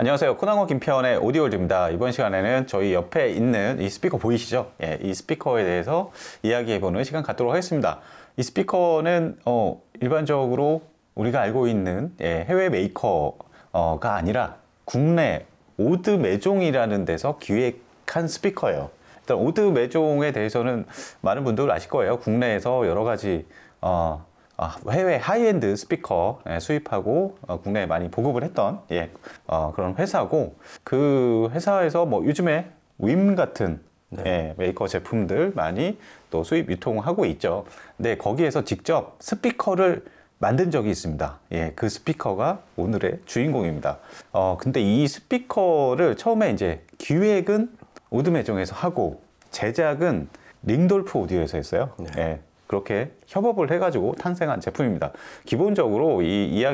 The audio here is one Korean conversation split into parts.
안녕하세요. 코난고 김편의 오디오월드입니다. 이번 시간에는 저희 옆에 있는 이 스피커 보이시죠? 예, 이 스피커에 대해서 이야기해보는 시간 갖도록 하겠습니다. 이 스피커는 일반적으로 우리가 알고 있는 해외 메이커가 아니라 국내 오드 매종이라는 데서 기획한 스피커예요. 일단 오드 매종에 대해서는 많은 분들 아실 거예요. 국내에서 여러 가지 해외 하이엔드 스피커 수입하고 국내에 많이 보급을 했던 그런 회사고, 그 회사에서 뭐 요즘에 윈 같은 메이커 제품들 많이 또 수입 유통하고 있죠. 근데 거기에서 직접 스피커를 만든 적이 있습니다. 그 스피커가 오늘의 주인공입니다. 근데 이 스피커를 처음에 이제 기획은 오드 매종에서 하고 제작은 링돌프 오디오에서 했어요. 그렇게 협업을 해가지고 탄생한 제품입니다. 기본적으로 이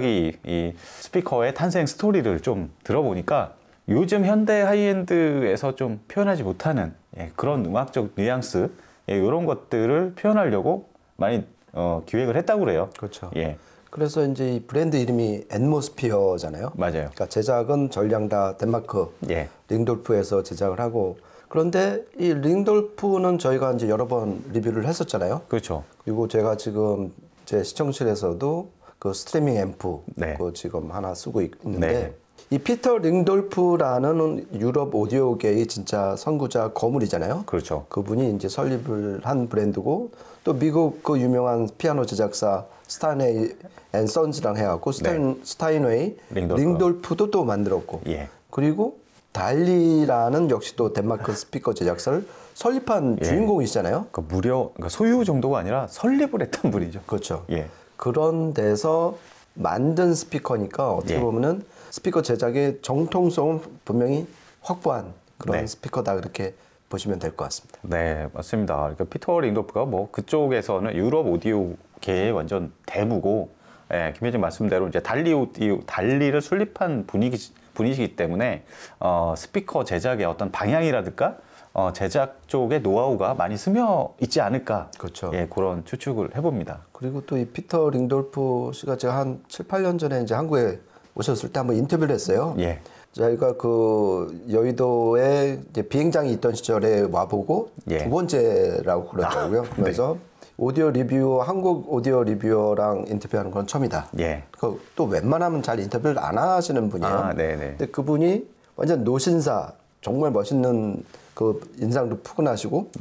스피커의 탄생 스토리를 좀 들어보니까 요즘 현대 하이엔드에서 좀 표현하지 못하는 그런 음악적 뉘앙스, 이런 것들을 표현하려고 많이 기획을 했다고 그래요. 그렇죠. 그래서 이제 이 브랜드 이름이 앰모스피어잖아요. 맞아요. 그러니까 제작은 전량 다 덴마크 링돌프에서 제작을 하고, 그런데 이 링돌프는 저희가 이제 여러 번 리뷰를 했었잖아요. 그렇죠. 그리고 제가 지금 제 시청실에서도 그 스트리밍 앰프 그 지금 하나 쓰고 있는데, 이 피터 링돌프라는 유럽 오디오계의 진짜 선구자 거물이잖아요. 그렇죠. 그분이 이제 설립을 한 브랜드고, 또 미국 그 유명한 피아노 제작사 스타인웨이 앤 선즈랑 해갖고 스타인웨이 링돌프도 또 만들었고, 그리고 달리라는 역시 또 덴마크 스피커 제작사를 설립한 주인공이시잖아요. 그러니까 소유 정도가 아니라 설립을 했던 분이죠. 그렇죠. 그런 데서 만든 스피커니까 어떻게 보면은 스피커 제작의 정통성은 분명히 확보한 그런 스피커다, 그렇게 보시면 될 것 같습니다. 네, 맞습니다. 그러니까 피터 링돌프가 뭐 그쪽에서는 유럽 오디오계의 완전 대부고, 김혜진 말씀대로 이제 달리를 설립한 분이시기 때문에 스피커 제작의 어떤 방향이라든가 제작 쪽의 노하우가 많이 스며 있지 않을까. 그렇죠. 그런 추측을 해봅니다. 그리고 또 이 피터 링돌프 씨가 제가 한 7, 8년 전에 이제 한국에 오셨을 때 한번 인터뷰를 했어요. 저희가 그 여의도에 이제 비행장이 있던 시절에 와보고 두 번째라고 그러더라고요. 그러면서 오디오 리뷰어, 한국 오디오 리뷰어랑 인터뷰하는 건 처음이다. 또 웬만하면 잘 인터뷰를 안 하시는 분이에요. 근데 그분이 완전 노신사, 정말 멋있는 그 인상도 푸근하시고,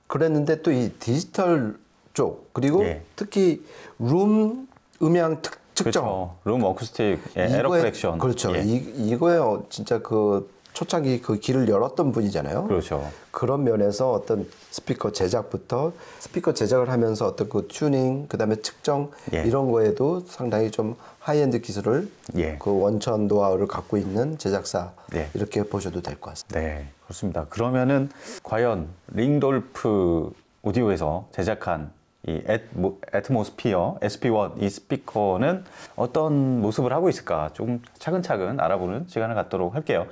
그랬는데 또 이 디지털 쪽, 그리고 특히 룸 음향 측정, 그렇죠. 룸 어쿠스틱 에러 커렉션. 그렇죠. 이거에 진짜 그 초창기 그 길을 열었던 분이잖아요. 그렇죠. 그런 면에서 어떤 스피커 제작부터 스피커 제작을 하면서 어떤 그 튜닝, 그다음에 측정, 이런 거에도 상당히 좀 하이엔드 기술을 그 원천 노하우를 갖고 있는 제작사, 이렇게 보셔도 될 것 같습니다. 네, 그렇습니다. 그러면은 과연 링돌프 오디오에서 제작한 이 애트모스피어 SP1 이 스피커는 어떤 모습을 하고 있을까, 좀 차근차근 알아보는 시간을 갖도록 할게요.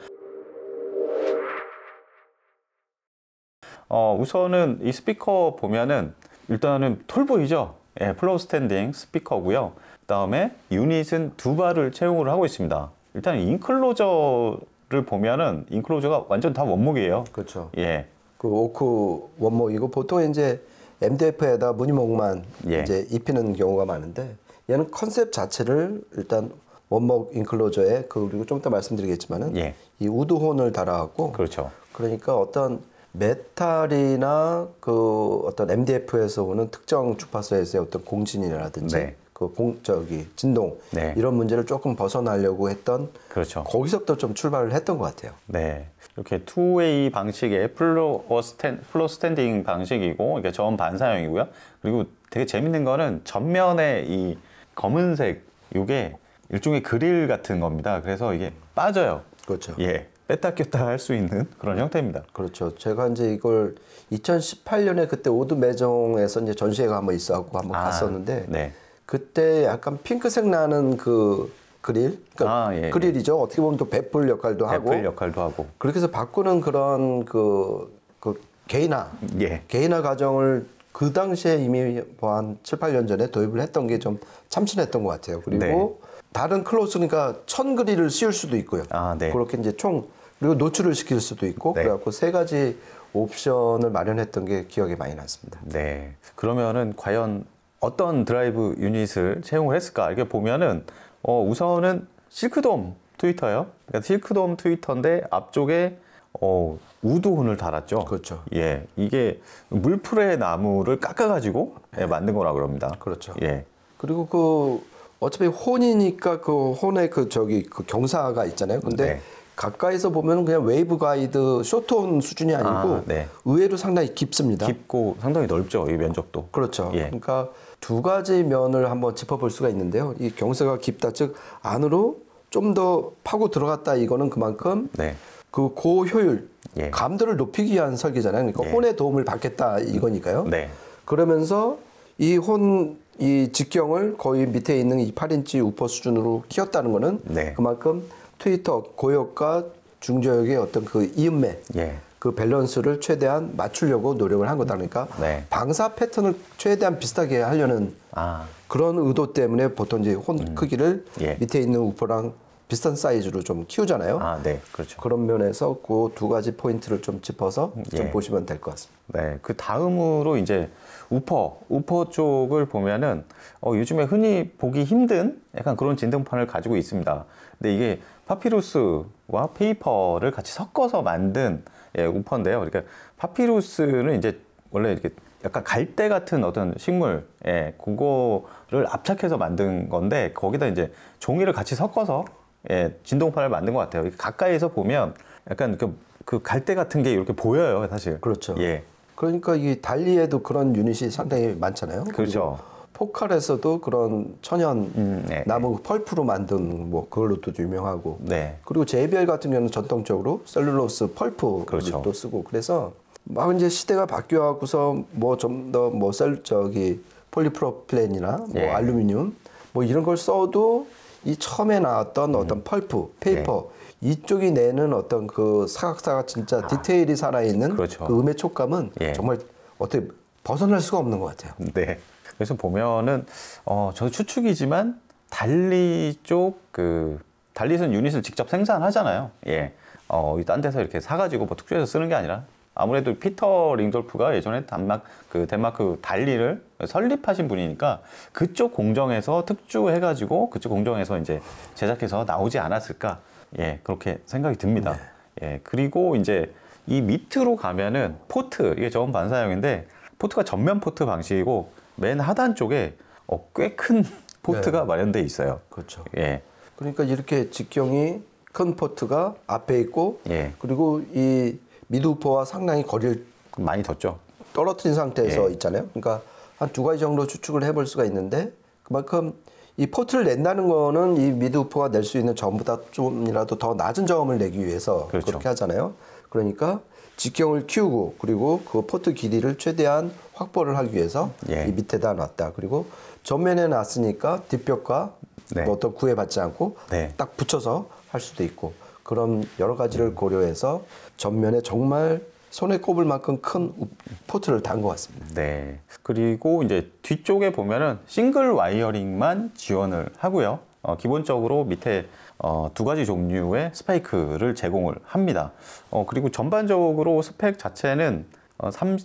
우선은 이 스피커 보면은 일단은 톨보이죠? 플로우 스탠딩 스피커고요. 그 다음에 유닛은 두 발을 채용을 하고 있습니다. 일단 인클로저를 보면은 인클로저가 완전 다 원목이에요. 그렇죠. 그 오크 원목이고, 보통 이제 MDF에다 무늬목만 이제 입히는 경우가 많은데, 얘는 컨셉 자체를 일단 원목 인클로저에 그리고 좀 이따 말씀드리겠지만은 이 우드혼을 달아갖고, 그러니까 어떤 메탈이나 그 어떤 MDF에서 오는 특정 주파수에서의 어떤 공진이라든지 진동, 이런 문제를 조금 벗어나려고 했던, 거기서부터 좀 출발을 했던 것 같아요. 이렇게 투웨이 방식의 플로우 스탠딩 방식이고, 이게 전 반사형이고요. 그리고 되게 재밌는 거는 전면에 이 검은색, 이게 일종의 그릴 같은 겁니다. 그래서 이게 빠져요. 그렇죠. 뺐다 꼈다 할 수 있는 그런 형태입니다. 그렇죠. 제가 이제 이걸 2018년에 그때 오드 매종에서 이제 전시회가 한번 있어갖고 한번 갔었는데, 그때 약간 핑크색 나는 그 그릴, 그러니까 그릴이죠. 어떻게 보면 또 배풀 역할도 하고, 그렇게 해서 바꾸는 그런 그 개인화 과정을 그 당시에 이미 한 7, 8년 전에 도입을 했던 게 좀 참신했던 것 같아요. 그리고 다른 클로스니까 1000그리를 씌울 수도 있고요. 아, 네. 그렇게 이제 그리고 노출을 시킬 수도 있고 네. 그래갖고 세 가지 옵션을 마련했던 게 기억에 많이 남습니다. 네. 그러면은 과연 어떤 드라이브 유닛을 채용을 했을까? 이렇게 보면은 우선은 실크돔 트위터예요. 그러니까 실크돔 트위터인데 앞쪽에 우드혼을 달았죠. 그렇죠. 예, 이게 물풀의 나무를 깎아가지고 만든 거라 그럽니다. 그렇죠. 예, 그리고 어차피 혼이니까 그 혼의 그 경사가 있잖아요. 근데 네. 가까이서 보면 그냥 웨이브 가이드 쇼트혼 수준이 아니고 네. 의외로 상당히 깊습니다. 깊고 상당히 넓죠. 이 면적도. 그렇죠. 예. 그러니까 두 가지 면을 한번 짚어볼 수가 있는데요. 이 경사가 깊다, 즉 안으로 좀 더 파고 들어갔다. 이거는 그만큼 네. 그 고효율, 예. 감도를 높이기 위한 설계잖아요. 그러니까 예. 혼의 도움을 받겠다 이거니까요. 네. 그러면서 이 직경을 거의 밑에 있는 이 8인치 우퍼 수준으로 키웠다는 거는 네. 그만큼 트위터 고역과 중저역의 어떤 그 이음매, 예. 그 밸런스를 최대한 맞추려고 노력을 한 거다. 그러니까 네. 방사 패턴을 최대한 비슷하게 하려는 그런 의도 때문에 보통 이제 혼 크기를 예. 밑에 있는 우퍼랑 비슷한 사이즈로 좀 키우잖아요. 네. 그렇죠. 그런 면에서 그 두 가지 포인트를 좀 짚어서 좀 예. 보시면 될 것 같습니다. 네, 그 다음으로 이제 우퍼 쪽을 보면은 요즘에 흔히 보기 힘든 약간 그런 진동판을 가지고 있습니다. 근데 이게 파피루스와 페이퍼를 같이 섞어서 만든 우퍼인데요. 그러니까 파피루스는 이제 원래 이렇게 약간 갈대 같은 어떤 식물, 그거를 압착해서 만든 건데 거기다 이제 종이를 같이 섞어서 진동판을 만든 것 같아요. 가까이서 보면 약간 그 갈대 같은 게 이렇게 보여요, 사실. 그렇죠. 예. 그러니까 이 달리에도 그런 유닛이 상당히 많잖아요. 그렇죠. 포칼에서도 그런 천연 네. 나무 펄프로 만든 뭐 그걸로도 유명하고. 네. 그리고 JBL 같은 경우는 전통적으로 셀룰로스 펄프도 그렇죠. 쓰고 그래서 막 이제 시대가 바뀌어갖고서 뭐 좀 더 뭐 폴리프로필렌이나 뭐 예. 알루미늄 뭐 이런 걸 써도 이 처음에 나왔던 어떤 펄프, 페이퍼 이쪽이 내는 어떤 그 사각사각 진짜 디테일이 살아있는 그렇죠. 그 음의 촉감은 정말 어떻게 벗어날 수가 없는 것 같아요. 네. 그래서 보면은 저 추측이지만 달리 쪽 달리선 유닛을 직접 생산하잖아요. 예. 딴 데서 이렇게 사가지고 뭐 특수해서 쓰는 게 아니라 아무래도 피터 링돌프가 예전에 덴마크 달리를 설립하신 분이니까 그쪽 공정에서 특주해가지고 그쪽 공정에서 이제 제작해서 나오지 않았을까. 예, 그렇게 생각이 듭니다. 예, 그리고 이제 이 밑으로 가면은 포트, 이게 저건 반사형인데 포트가 전면 포트 방식이고 맨 하단 쪽에 꽤 큰 포트가 마련돼 있어요. 그렇죠. 예. 그러니까 이렇게 직경이 큰 포트가 앞에 있고 예. 그리고 이 미드우퍼와 상당히 거리를 많이 뒀죠. 떨어뜨린 상태에서 있잖아요. 그러니까 한 두 가지 정도 추측을 해볼 수가 있는데 그만큼 이 포트를 낸다는 거는 이 미드우퍼가 낼 수 있는 저음보다 좀이라도 더 낮은 저음을 내기 위해서 그렇죠. 그렇게 하잖아요. 그러니까 직경을 키우고 그리고 그 포트 길이를 최대한 확보를 하기 위해서 이 밑에다 놨다. 그리고 전면에 놨으니까 뒷벽과 뭐 어떤 구애받지 않고 딱 붙여서 할 수도 있고 그런 여러 가지를 고려해서 전면에 정말 손에 꼽을 만큼 큰 포트를 단 것 같습니다. 네. 그리고 이제 뒤쪽에 보면은 싱글 와이어링만 지원을 하고요. 기본적으로 밑에 두 가지 종류의 스파이크를 제공을 합니다. 그리고 전반적으로 스펙 자체는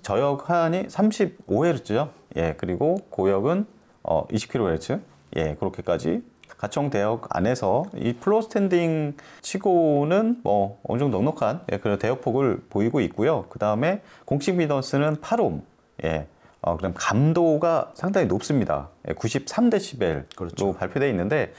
저역한이 35Hz죠. 예, 그리고 고역은 20kHz. 예, 그렇게까지 가청 대역 안에서 이 플로어 스탠딩 치고는 뭐 어느 정도 넉넉한 그런 대역폭을 보이고 있고요. 그 다음에 공식 미던스는 8옴. 예. 그럼 감도가 상당히 높습니다. 93dB로 그렇죠. 발표되어 있는데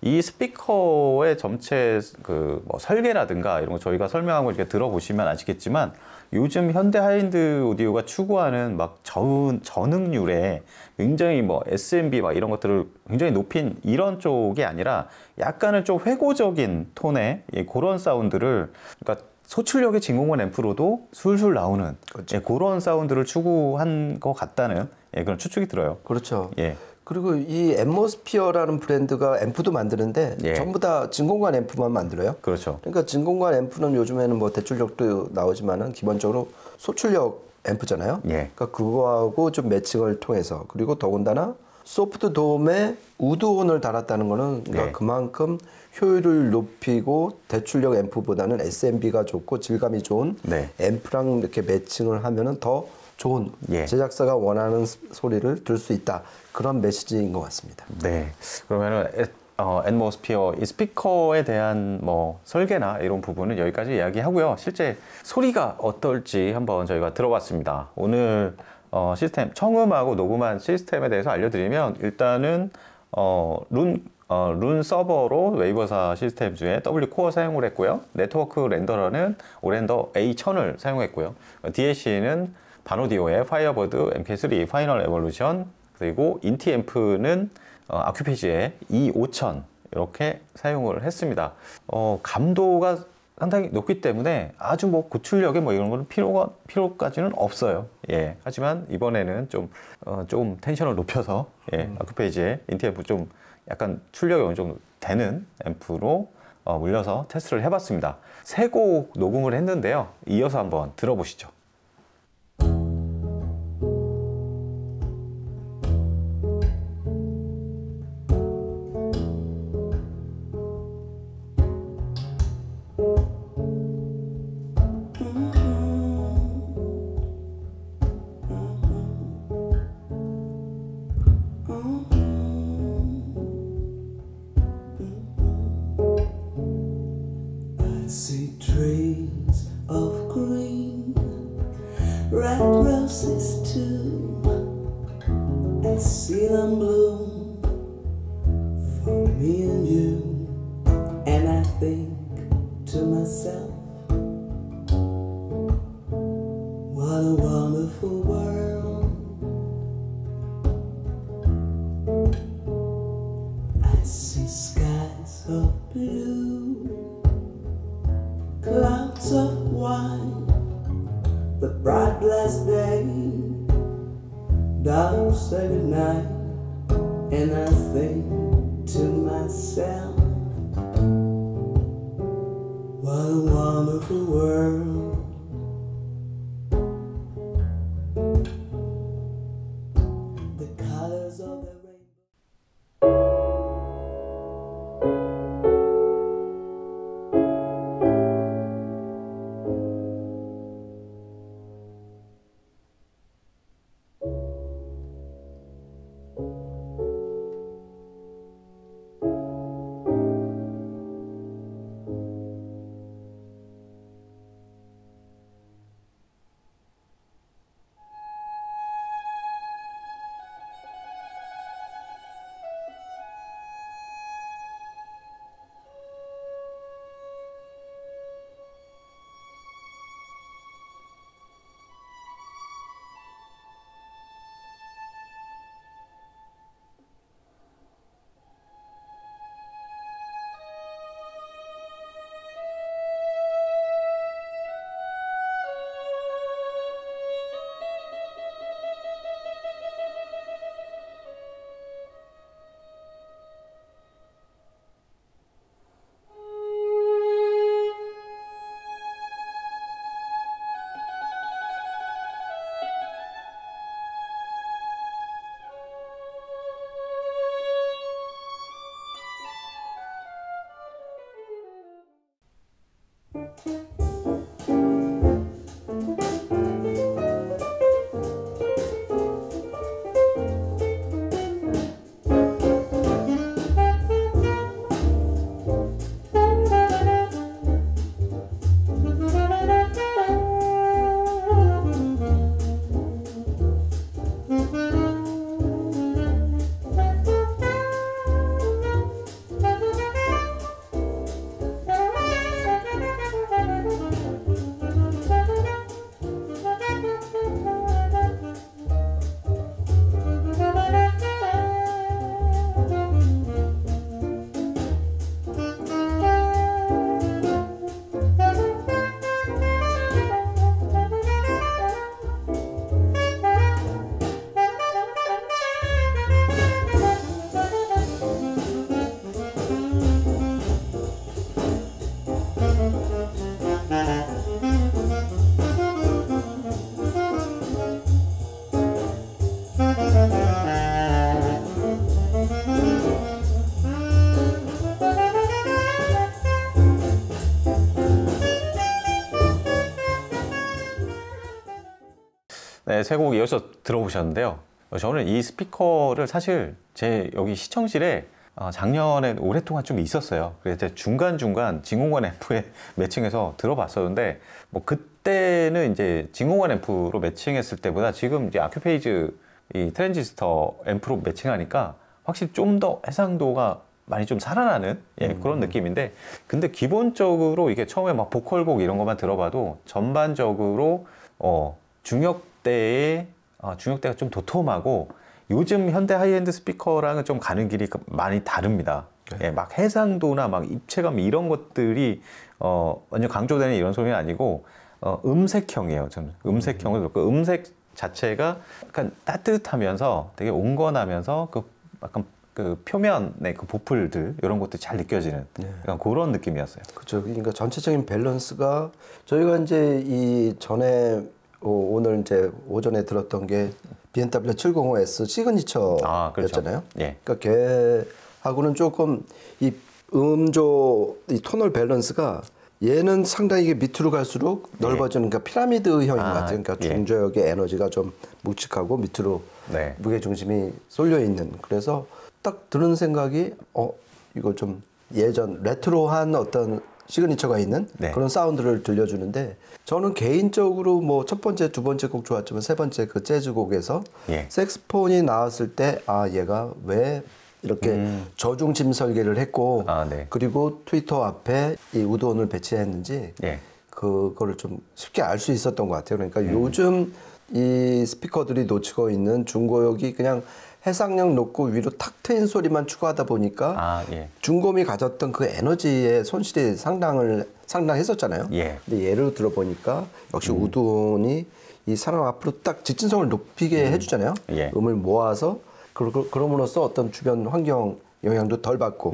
이 스피커의 전체 뭐 설계라든가 이런 거 저희가 설명하고 이렇게 들어보시면 아시겠지만 요즘 현대 하이엔드 오디오가 추구하는 막 저능률에 굉장히 뭐 SMB 막 이런 것들을 굉장히 높인 이런 쪽이 아니라 약간은 좀 회고적인 톤의 그런 사운드를 그러니까 소출력의 진공관 앰프로도 술술 나오는 그렇죠. 그런 사운드를 추구한 것 같다는 그런 추측이 들어요. 그렇죠. 예. 그리고 이 앰모스피어라는 브랜드가 앰프도 만드는데 전부 다 진공관 앰프만 만들어요. 그렇죠. 그러니까 진공관 앰프는 요즘에는 뭐 대출력도 나오지만은 기본적으로 소출력 앰프잖아요. 예. 그러니까 그거하고 좀 매칭을 통해서 그리고 더군다나 소프트 돔에 우드온을 달았다는 거는 그러니까 네. 그만큼 효율을 높이고 대출력 앰프보다는 SMB가 좋고 질감이 좋은 네. 앰프랑 이렇게 매칭을 하면은 더 좋은 예. 제작사가 원하는 소리를 들 수 있다. 그런 메시지인 것 같습니다. 네. 그러면은 앰모스피어 이 스피커에 대한 뭐 설계나 이런 부분은 여기까지 이야기하고요. 실제 소리가 어떨지 한번 저희가 들어봤습니다. 오늘 시스템 청음하고 녹음한 시스템에 대해서 알려드리면 일단은 룬 서버로 웨이버사 시스템 중에 W코어 사용을 했고요. 네트워크 렌더러는 오렌더 A1000을 사용했고요. DAC는 바노디오의 파이어버드 MK3 파이널 에볼루션, 그리고 인티앰프는 아큐페이지의 E5000 이렇게 사용을 했습니다. 감도가 상당히 높기 때문에 아주 뭐 고출력에 뭐 이런 거는 필요까지는 없어요. 예. 하지만 이번에는 좀 텐션을 높여서 아쿠페이지에 인티앰프 좀 약간 출력이 어느 정도 되는 앰프로 물려서 테스트를 해봤습니다. 세 곡 녹음을 했는데요. 이어서 한번 들어보시죠. See trees of green, red roses too. I see them bloom for me and you, and I think to myself, what a wonderful world. I see skies of blue, clouds of white, the bright last day, dark sacred night, and I think to myself, what a wonderful world. The colors of the rainbow. 네, 세 곡 이어서 들어보셨는데요. 저는 이 스피커를 사실 제 여기 시청실에 작년에 오랫동안 좀 있었어요. 그래서 중간중간 진공관 앰프에 매칭해서 들어봤었는데, 뭐 그때는 이제 진공관 앰프로 매칭했을 때보다 지금 이제 아큐페이즈 이 트랜지스터 앰프로 매칭하니까 확실히 좀 더 해상도가 많이 좀 살아나는 그런 느낌인데, 근데 기본적으로 이게 처음에 막 보컬곡 이런 것만 들어봐도 전반적으로 중역대가 좀 도톰하고, 요즘 현대 하이엔드 스피커랑은 좀 가는 길이 많이 다릅니다. 예, 막 해상도나 막 입체감 이런 것들이 완전 강조되는 이런 소리는 아니고 음색형이에요. 저는 음색형을 그렇고, 음색 자체가 약간 따뜻하면서 되게 온건하면서 그 약간 그 표면의 그 보풀들 이런 것도 잘 느껴지는 약간 그런 느낌이었어요. 그렇죠. 그러니까 전체적인 밸런스가 저희가 이제 이 전에 오늘 이제 오전에 들었던 게 BMW 705S 시그니처였잖아요. 그렇죠. 예. 그러니까 걔하고는 조금 이 음조 이 토널 밸런스가 얘는 상당히 이게 밑으로 갈수록 넓어지는, 그러니까 피라미드형인 것 같아요. 그러니까 중저역의 에너지가 좀 묵직하고 밑으로 무게 중심이 쏠려 있는. 그래서 딱 드는 생각이 이거 좀 예전 레트로한 어떤 시그니처가 있는 그런 사운드를 들려주는데, 저는 개인적으로 뭐 첫 번째, 두 번째 곡 좋았지만 세 번째 그 재즈 곡에서 색스폰이 나왔을 때 얘가 왜 이렇게 저중심 설계를 했고 그리고 트위터 앞에 이 우드온을 배치했는지 그거를 좀 쉽게 알 수 있었던 것 같아요. 그러니까 요즘 이 스피커들이 놓치고 있는 중고역이 그냥 해상력 높고 위로 탁 트인 소리만 추구하다 보니까 중고음이 가졌던 그 에너지의 손실이 상당했었잖아요. 근데 예를 들어보니까 역시 우드온이 이 사람 앞으로 딱 직진성을 높이게 해주잖아요. 음을 모아서 그럼으로써 어떤 주변 환경 영향도 덜 받고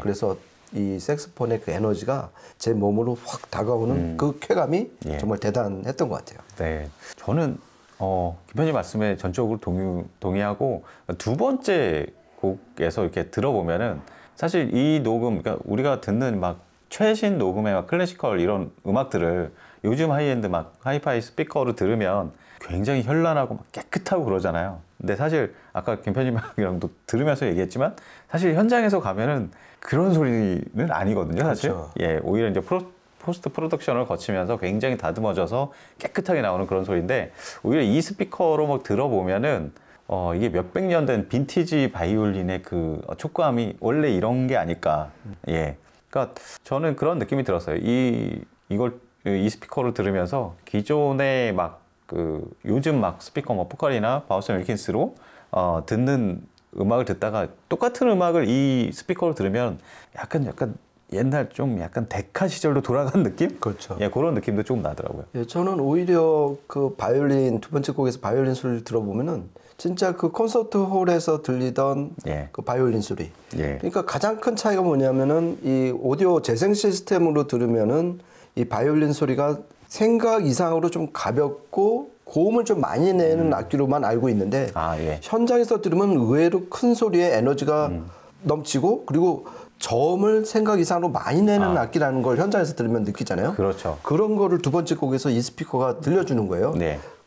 그래서 이 색스폰의 그 에너지가 제 몸으로 확 다가오는 그 쾌감이 정말 대단했던 것 같아요. 네, 저는 김편님 말씀에 전적으로 동의하고, 두 번째 곡에서 이렇게 들어보면은 사실 이 녹음, 그러니까 우리가 듣는 막 최신 녹음의 막 클래시컬 이런 음악들을 요즘 하이엔드 막 하이파이 스피커로 들으면 굉장히 현란하고 막 깨끗하고 그러잖아요. 근데 사실 아까 김편님이랑도 들으면서 얘기했지만 사실 현장에서 가면은 그런 소리는 아니거든요, 사실. 그렇죠. 예, 오히려 이제 포스트 프로덕션을 거치면서 굉장히 다듬어져서 깨끗하게 나오는 그런 소리인데, 오히려 이 스피커로 막 들어보면은 이게 몇백 년 된 빈티지 바이올린의 그 촉감이 원래 이런 게 아닐까. 그러니까 저는 그런 느낌이 들었어요. 이 스피커를 들으면서 기존의 막 요즘 막 스피커 뭐 포칼이나 바우슨 윌킨스로 듣는 음악을 듣다가 똑같은 음악을 이 스피커로 들으면 약간 옛날 좀 약간 데카 시절로 돌아간 느낌? 그렇죠. 그런 느낌도 조금 나더라고요. 저는 오히려 그 바이올린 두 번째 곡에서 바이올린 소리를 들어보면은 진짜 그 콘서트 홀에서 들리던 그 바이올린 소리. 그러니까 가장 큰 차이가 뭐냐면은 이 오디오 재생 시스템으로 들으면은 이 바이올린 소리가 생각 이상으로 좀 가볍고 고음을 좀 많이 내는 악기로만 알고 있는데 현장에서 들으면 의외로 큰 소리에 에너지가 넘치고 그리고 저음을 생각 이상으로 많이 내는 악기라는 걸 현장에서 들으면 느끼잖아요. 그렇죠. 그런 거를 두 번째 곡에서 이 스피커가 들려주는 거예요.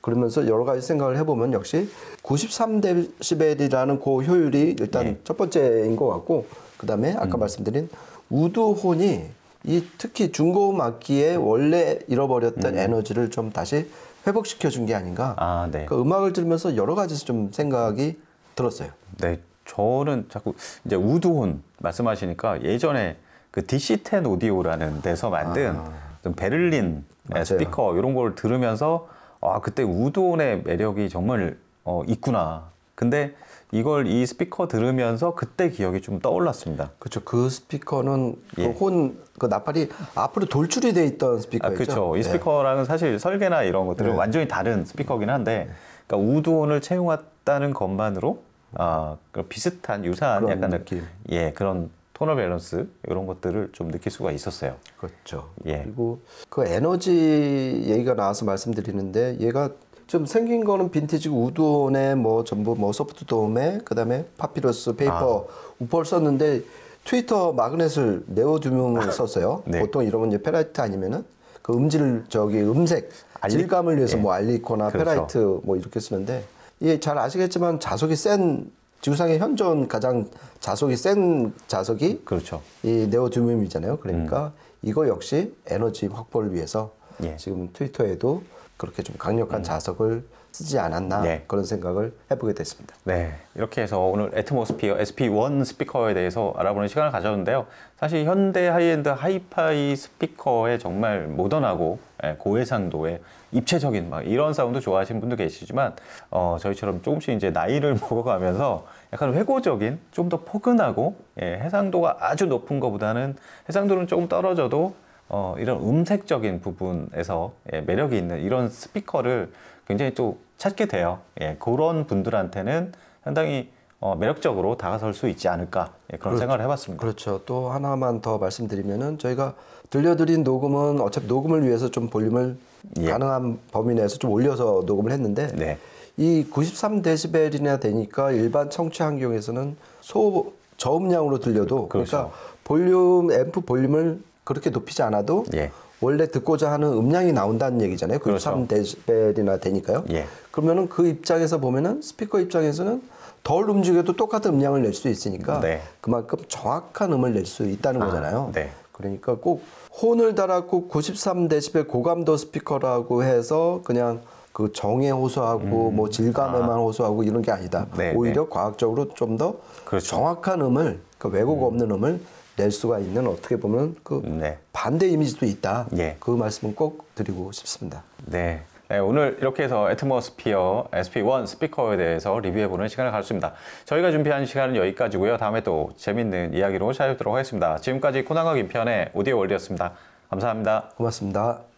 그러면서 여러 가지 생각을 해보면 역시 93데시벨이라는 그 효율이 일단 첫 번째인 것 같고, 그 다음에 아까 말씀드린 우드혼이 이 특히 중고음 악기의 원래 잃어버렸던 에너지를 좀 다시 회복시켜 준 게 아닌가. 그 음악을 들으면서 여러 가지 좀 생각이 들었어요. 네, 저는 자꾸 이제 우드혼 말씀하시니까 예전에 그 DC10 오디오라는 데서 만든 좀 베를린 스피커 이런 걸 들으면서 그때 우드혼의 매력이 정말 있구나. 근데 이 스피커 들으면서 그때 기억이 좀 떠올랐습니다. 그렇죠. 그 스피커는 그 나팔이 앞으로 돌출이 돼 있던 스피커였죠. 그렇죠. 이 스피커랑은 사실 설계나 이런 것들은 완전히 다른 스피커긴 한데, 그러니까 우드혼을 채용했다는 것만으로 비슷한 유사한 약간 느낌. 그런 토너 밸런스 이런 것들을 좀 느낄 수가 있었어요. 그렇죠. 그리고 그 에너지 얘기가 나와서 말씀드리는데, 얘가 좀 생긴 거는 빈티지고 우드온에 뭐 전부 뭐 소프트 돔에 그다음에 파피러스 페이퍼 우퍼를 썼는데 트위터 마그넷을 네오듀뮴을 썼어요. 보통 이러면 이제 페라이트 아니면은 그 음색, 질감을 위해서 예. 뭐 알리코나 그렇죠. 페라이트 뭐 이렇게 쓰는데 이게 잘 아시겠지만 자석이 센 지구상의 현존 가장 자석이 센 자석이 그렇죠. 이 네오디뒴이잖아요. 그러니까 이거 역시 에너지 확보를 위해서 예. 지금 트위터에도 그렇게 좀 강력한 자석을 쓰지 않았나 네. 그런 생각을 해보게 됐습니다. 네, 이렇게 해서 오늘 애트모스피어 SP1 스피커에 대해서 알아보는 시간을 가졌는데요. 사실 현대 하이엔드 하이파이 스피커의 정말 모던하고 고해상도의 입체적인 막 이런 사운드 좋아하시는 분도 계시지만 저희처럼 조금씩 이제 나이를 먹어가면서 약간 회고적인 좀 더 포근하고 해상도가 아주 높은 것보다는 해상도는 조금 떨어져도 이런 음색적인 부분에서 매력이 있는 이런 스피커를 굉장히 또 찾게 돼요. 그런 분들한테는 상당히 매력적으로 다가설 수 있지 않을까 그런 생각을 해봤습니다. 그렇죠. 또 하나만 더 말씀드리면은 저희가 들려드린 녹음은 어차피 녹음을 위해서 좀 볼륨을 가능한 범위 내에서 좀 올려서 녹음을 했는데 네. 이 93dB이나 되니까 일반 청취 환경에서는 저음량으로 들려도 그렇죠. 그러니까 볼륨 앰프 볼륨을 그렇게 높이지 않아도 예. 원래 듣고자 하는 음량이 나온다는 얘기잖아요. 그렇죠. 93dB이나 되니까요. 예. 그러면은 그 입장에서 보면은 스피커 입장에서는 덜 움직여도 똑같은 음량을 낼 수 있으니까 네. 그만큼 정확한 음을 낼 수 있다는 거잖아요. 네. 그러니까 꼭 혼을 달았고 93dB 고감도 스피커라고 해서 그냥 그 정에 호소하고 뭐 질감에만 호소하고 이런 게 아니다. 네, 오히려 과학적으로 좀 더 그렇죠. 정확한 음을 그 왜곡 없는 음을 낼 수가 있는 어떻게 보면 그 네. 반대 이미지도 있다. 예. 그 말씀은 꼭 드리고 싶습니다. 네. 네, 오늘 이렇게 해서 애트모스피어 SP1 스피커에 대해서 리뷰해보는 시간을 가졌습니다. 저희가 준비한 시간은 여기까지고요. 다음에 또 재밌는 이야기로 찾아뵙도록 하겠습니다. 지금까지 코난과 김편의 오디오 월드였습니다. 감사합니다. 고맙습니다.